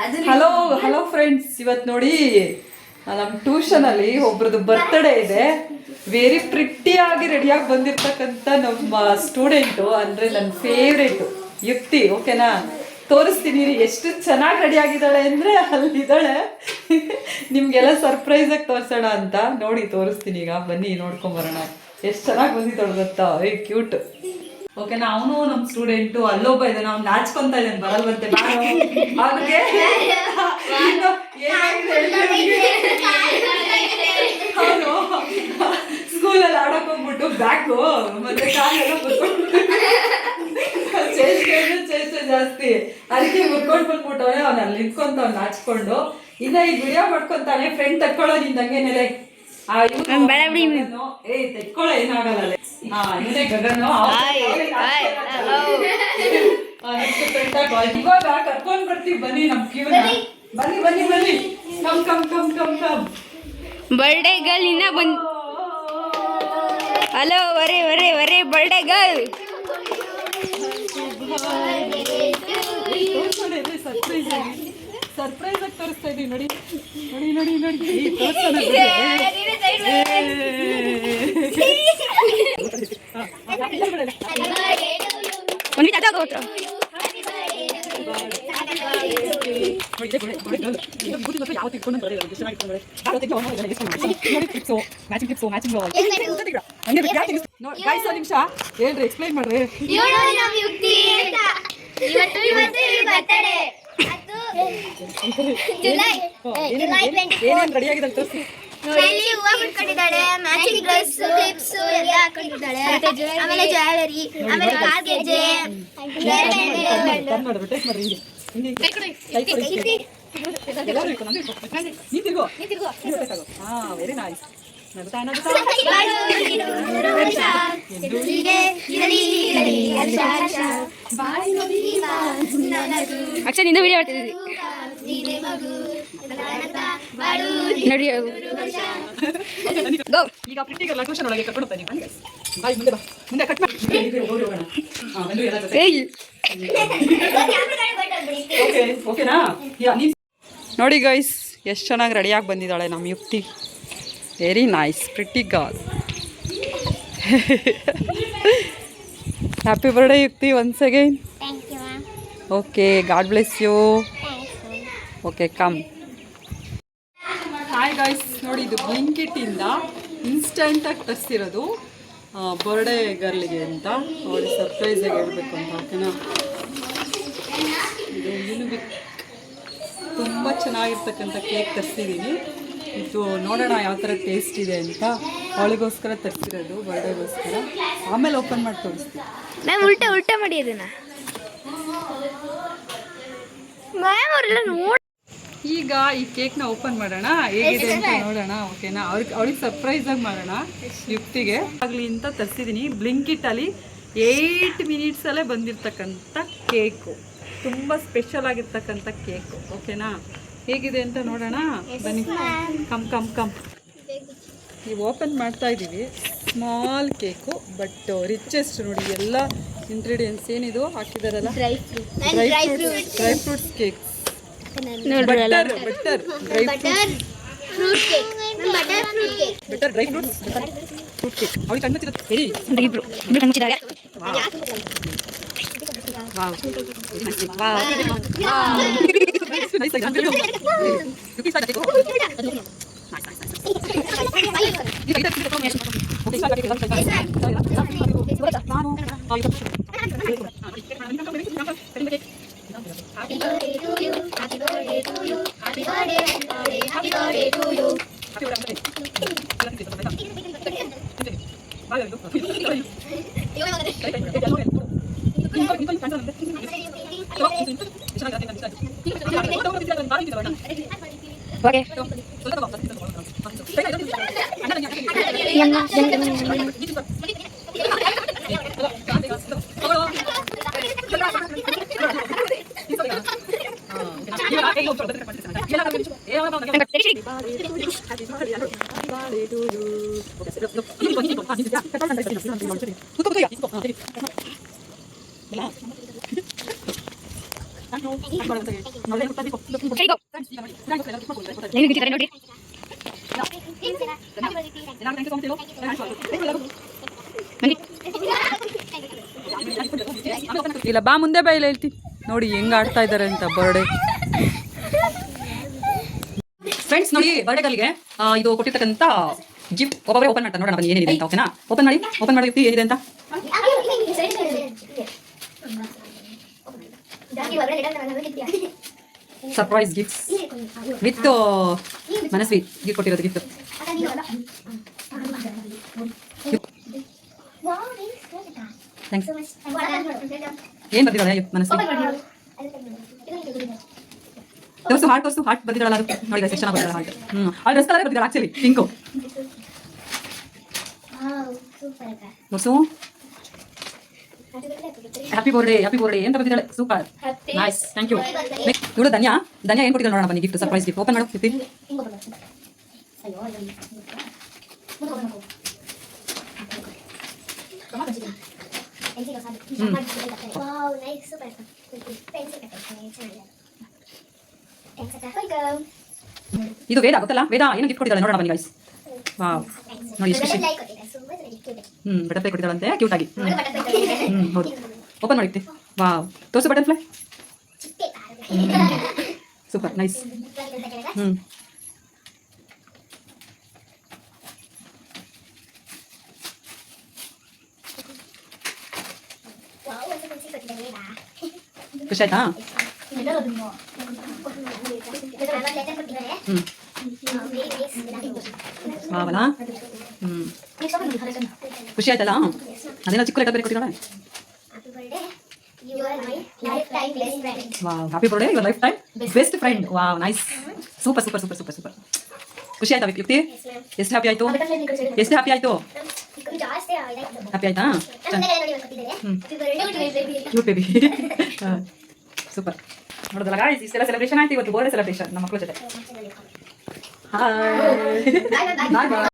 Hello hello friends, ಇವತ್ತು ನೋಡಿ ನಮ್ಮ ಟ್ಯೂಷನ್ ಅಲ್ಲಿ ಒಬ್ರದ್ದು ಬರ್ತ್ಡೇ ಇದೆ. ವೆರಿ ಪ್ರಿಟ್ಟಿಯಾಗಿ ರೆಡಿಯಾಗಿ ಬಂದಿರ್ತಕ್ಕಂಥ ನಮ್ಮ ಸ್ಟೂಡೆಂಟು ಅಂದರೆ ನನ್ನ ಫೇವ್ರೇಟು ಯುಕ್ತಿ. ಓಕೆನಾ, ತೋರಿಸ್ತೀನಿ ಎಷ್ಟು ಚೆನ್ನಾಗಿ ರೆಡಿ ಆಗಿದ್ದಾಳೆ ಅಂದರೆ ಅಲ್ಲಿದ್ದಾಳೆ. ನಿಮಗೆಲ್ಲ ಸರ್ಪ್ರೈಸಾಗಿ ತೋರಿಸೋಣ ಅಂತ ನೋಡಿ ತೋರಿಸ್ತೀನಿ. ಈಗ ಬನ್ನಿ ನೋಡ್ಕೊಂಬರೋಣ. ಎಷ್ಟು ಚೆನ್ನಾಗಿ ಬಂದಿದ್ದಾಳೆ ಗೊತ್ತಾ, ಕ್ಯೂಟ್. ಓಕೆನಾ, ಅವನು ನಮ್ಮ ಸ್ಟೂಡೆಂಟು. ಅಲ್ಲೊಬ್ಬ ಇದ್ದಾನೆ, ಅವ್ನು ನಾಚ್ಕೊಂತ ಇದ್ದಾನೆ, ಬರಲ್ವಂತೆ. ಅವ್ನಿಗೆ ಅವನು ಸ್ಕೂಲಲ್ಲಿ ಆಡಕ್ ಹೋಗ್ಬಿಟ್ಟು ಬ್ಯಾಕು ಮತ್ತೆ ಕಾಲೆಲ್ಲ ಚೇಷ್ಟೆ ಜಾಸ್ತಿ, ಅದಕ್ಕೆ ಮುರ್ಕೊಂಡು ಬಂದ್ಬಿಟ್ಟವನೆ. ಅವ್ನು ಅಲ್ಲಿ ನಿಂತ್ಕೊಂತ ಅವ್ನು ನಾಚ್ಕೊಂಡು. ಇನ್ನ ಈ ವಿಡಿಯೋ ಮಾಡ್ಕೊಂತಾನೆ. ಫ್ರೆಂಡ್ ತಕ್ಕೊಳ್ಳೋ ನಿಂದಂಗೇನೆಲೆ ತೆಕ್ಕೊಳ್ಳೋ ಏನಾಗಲ್ಲ. ಗಗನು ಇವಾಗ ಕರ್ಕೊಂಡ್ ಬರ್ತೀವಿ. ಬನ್ನಿ ನಮ್ ಕ್ಯೂನ. ಬನ್ನಿ ಬನ್ನಿ ಬನ್ನಿ, come come come come come. Birthday girl ಇನ್ನ ಬಂದ್. ಹಲೋ, ವರೆ ವರೆ ವರೆ ಬರ್ಡೇ ಗರ್ಲ್. ಸರ್ಪ್ರೈಸ್ ಆಗಿ ತೋರಿಸ್ತಾ ಇದೀವಿ. ನೋಡಿ ನೋಡಿ ನೋಡಿ ನೋಡಿ, ತೋರ್ಸೋಣ. ನಿಮಿಷ ಹೇಳ್ರಿ, ಎಕ್ಸ್ಪ್ಲೈನ್ ಮಾಡ್ರಿ. ಏನೇನು ರೆಡಿ ಆಗಿದೆ ತೋರಿಸಿ. ಹೂವ ಬಿಟ್ಕೊಂಡಿದ್ದಾಳೆ, ಮ್ಯಾಚಿಂಗ್ ಡ್ರೆಸ್, ಕ್ಲಿಪ್ಸ್ ಎಲ್ಲ ಹಾಕೊಂಡಿದ್ದಾಳೆ, ಆಮೇಲೆ ಜ್ಯುವೆಲರಿ, ಆಮೇಲೆ ಕಾಲ್ಗೆಜ್ಜೆ. Very nice. ಅಕ್ಷ ನಿಂದ ವಿಡಿಯೋ ಮಾಡ್ತಿದ್ದೀವಿ ನೋಡಿ. ಈಗ ಪ್ರಿಟಿಗೆಲ್ಲ ಟ್ಯೂಷನ್ ಒಳಗೆ ಕರ್ಕೊಂಡು ಹೋಗ್ತಾನೆ. ಬಾಯ್ ಮುಂದೆ ಬಾ, ಮುಂದೆ ಕಟ್ ಓಕೆನಾ. ನೋಡಿ ಗೈಸ್, ಎಷ್ಟು ಚೆನ್ನಾಗಿ ರೆಡಿಯಾಗಿ ಬಂದಿದ್ದಾಳೆ ನಮ್ಮ Yukti. Very nice, pretty girl. Happy birthday Yukti once again. Okay, God bless you. Okay, come. Hi guys, ನೋಡಿ ಇದು ಬ್ಲಿಂಕಿಟ್ಟಿಂದ ಇನ್ಸ್ಟೆಂಟಾಗಿ ತರಿಸಿರೋದು ಬರ್ಡೇ ಗರ್ಲಿಗೆ ಅಂತ. ಅವಳು ಸರ್ಪ್ರೈಸಾಗಿ ಹೇಳ್ಬೇಕು ಅಂತ. ಓಕೆನಾ, ಇದು ಯುನಿಬಿಕ್ ತುಂಬ ಚೆನ್ನಾಗಿರ್ತಕ್ಕಂಥ ಕೇಕ್ ತರಿಸಿದ್ದೀನಿ. ಇದು ನೋಡೋಣ ಯಾವ ಥರ ಟೇಸ್ಟ್ ಇದೆ ಅಂತ. ಅವಳಿಗೋಸ್ಕರ ತರಿಸಿರೋದು, ಬರ್ಡೇಗೋಸ್ಕರ. ಆಮೇಲೆ ಓಪನ್ ಮಾಡಿ ತೋರಿಸ್ತೀನಿ. ನಾನು ಉಲ್ಟಾ ಮಾಡಿ ಅದನ್ನ ಈಗ ಈ ಕೇಕ್ನ ಓಪನ್ ಮಾಡೋಣ, ಹೇಗಿದೆ ಅಂತ ನೋಡೋಣ. ಓಕೆನಾ, ಅವಳಿಗೆ ಸರ್ಪ್ರೈಸಾಗಿ ಮಾಡೋಣ ಯುಕ್ತಿಗೆ ಆಗಲಿ ಅಂತ ತರಿಸಿದ್ದೀನಿ. ಬ್ಲಿಂಕಿಟ್ಟಲ್ಲಿ 8 ಮಿನಿಟ್ಸಲ್ಲೇ ಬಂದಿರತಕ್ಕಂಥ ಕೇಕು, ತುಂಬ ಸ್ಪೆಷಲ್ ಆಗಿರ್ತಕ್ಕಂಥ ಕೇಕು. ಓಕೆನಾ, ಹೇಗಿದೆ ಅಂತ ನೋಡೋಣ ಬನ್ನಿ. Come come come. ನೀವು ಓಪನ್ ಮಾಡ್ತಾ ಇದ್ದೀವಿ. Small cake but richest. ನೋಡಿ ಎಲ್ಲ ಇಂಗ್ರೀಡಿಯೆಂಟ್ಸ್ ಏನಿದು ಹಾಕಿದಾರಲ್ಲ, dry fruits cake, butter dry fruits fruit cake. ಅವಳಿಗೆ ಕಣ್ಮುಚ್ಚಿರುತ್ತೆ. ಹೇಳಿ Happy birthday to you, happy birthday to you, happy birthday, happy birthday to you. ಸರಿ ಗೋ ಲೈನ್ ಬಿಟ್ಟಿದ್ದಾರೆ ನೋಡ್ರಿ ಬನ್ನಿ ಇಲ್ಲ ಬಾ ಮುಂದೆ ಬಾ ಇಲ್ಲ ಹೇಳ್ತೀನಿ ನೋಡಿ ಹೆಂಗ್ ಆಡ್ತಾ ಇದ್ದಾರೆ ಅಂತ ಬರ್ಡೇ ಫ್ರೆಂಡ್ಸ್ ನೋಡಿ ಬರ್ಡೇ ಗರ್ಲ್ಗೆ ಇದು ಕೊಟ್ಟಿರ್ತಕ್ಕಂಥ ಗಿಫ್ಟ್ ಒಬ್ಬೊಬ್ಬರೇ ಓಪನ್ ಮಾಡ್ತಾರೆ ನೋಡೋಣ ಬನ್ನಿ ಏನಿದೆ ಅಂತ ಓಕೆನಾ ಓಪನ್ ಮಾಡಿ ಯುಕ್ತಿ ಏನಿದೆ ಅಂತ surprise gifts with Manasvi gift ಕೊಟ್ಟಿರೋದು ಗಿಫ್ಟ್ ಥ್ಯಾಂಕ್ಸ್ ಏನು ಬರ್ದಿದ್ದಾಳೆ ಮನಸ್ವಿ ತೋರಿಸು ಹಾರ್ಟ್ ಬರ್ದಿದ್ದಾಳಲ್ಲ ಅದು ನೋಡಿ ಸೆಕ್ಷನ್ ಬರ್ದಿದ್ದಾಳೆ ಹಾರ್ಟ್ ಅಲ್ಲಿ ಡ್ರೆಸ್ ಕಲರ್ ಬರ್ದಿದ್ದಾಳೆ ಆಕ್ಚುಲಿ ಪಿಂಕು ತೋರಿಸು ಹ್ಯಾಪಿ ಬರ್ಡೇ ಅಂತ ಬರ್ತಿದ್ದಾಳೆ ಸೂಪರ್ ನೈಸ್ ಥ್ಯಾಂಕ್ ಯು ಇವಳು ಧನ್ಯಾ ಏನು ಕೊಟ್ಟಿದ್ದಾಳೆ ನೋಡೋಣ ಬನ್ನಿ ಗಿಫ್ಟ್ ಸರ್ಪ್ರೈಸ್ ಗಿಫ್ಟ್ ಓಪನ್ ಮಾಡ್ತೀವಿ ಇದು ವೇದ ಗೊತ್ತಲ್ಲ ವೇದ ಏನು ಗಿಫ್ಟ್ ಕೊಟ್ಟಿದ್ದಾಳೆ ನೋಡೋಣ ಬನ್ನಿ ಗೈಸ್ ವಾವ್ ನೋಡಿ ಎಷ್ಟು ಖುಷಿ ಬಟರ್ಫ್ಲೈ ಕೊಟ್ಟಿದ್ದಾಳಂತೆ ಕ್ಯೂಟ್ ಆಗಿ ಹೌದು ಓಪನ್ ಮಾಡಿ ವಾವ್ ತೋರಿಸು ಬಟರ್ಫ್ಲೈ ಸೂಪರ್ ನೈಸ್ ಖುಷಿ ಆಯ್ತಾ ವಾವಲ್ಲ ಖುಷಿ ಆಯ್ತಲ್ಲ ಅದೇನೋ ಚಿಕ್ಕ ಲೆಟರ್ ಬೇರೆ ಕೊಟ್ಟಿದ್ದಾಳೆ wow happy birthday your life time best friend wow nice super ಖುಷಿ ಆಯ್ತಾ ಯುಕ್ತಿ ಎಷ್ಟು ಹ್ಯಾಪಿ ಆಯ್ತು ಹ್ಯಾಪಿ ಆಯ್ತಾ ಕ್ಯೂಟ್ ಬೇಬಿ ಸೂಪರ್ ನೋಡೋದಲ್ಲ ಗಾಯ್ಸ್ ಇಷ್ಟೆಲ್ಲ ಸೆಲೆಬ್ರೇಷನ್ ಆಯ್ತು ಇವತ್ತು ಬರ್ಡೇ ಸೆಲೆಬ್ರೇಷನ್ ನಮ್ಮ ಮಕ್ಕಳ ಜೊತೆ ಹಾಯ್